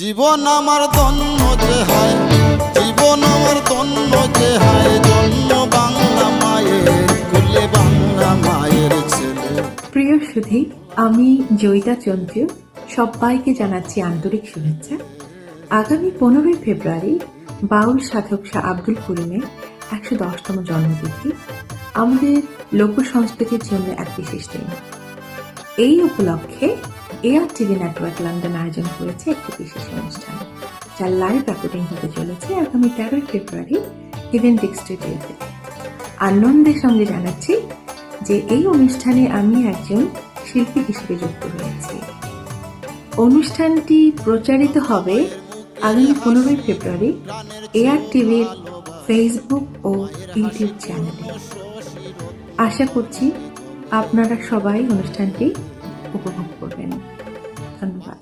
জীবন আমার ধন্য যে হয়, জীবন আমার ধন্য যে হয়, জন্ম বাংলা মায়ের কুলে, বাংলা মায়ের ছেলে। প্রিয় সুধী, আমি জয়িতা চন্দ্র, সবাইকে জানাচ্ছি আন্তরিক শুভেচ্ছা। আগামী 15 ফেব্রুয়ারি বাউল সাধক শাহ আব্দুল করিমের 110তম জন্মতিথি আমাদের লোক সংস্কৃতির জন্য এক বিশেষ দিন। এই উপলক্ষে এআর টিভি নেটওয়ার্ক লন্ডন আয়োজন করেছে একটি বিশেষ অনুষ্ঠান, যার লাইভ রেকর্ডিং হতে চলেছে আগামী 13 ফেব্রুয়ারি ইভেন্টিক স্টুডিওতে। আনন্দের সঙ্গে জানাচ্ছি যে এই অনুষ্ঠানে আমি একজন শিল্পী হিসেবে যুক্ত হয়েছি। অনুষ্ঠানটি প্রচারিত হবে আগামী 15 ফেব্রুয়ারি এআর টিভির ফেসবুক ও ইউটিউব চ্যানেলে। আশা করছি আপনারা সবাই অনুষ্ঠানটি উপভোগ করবেন। ধন্যবাদ।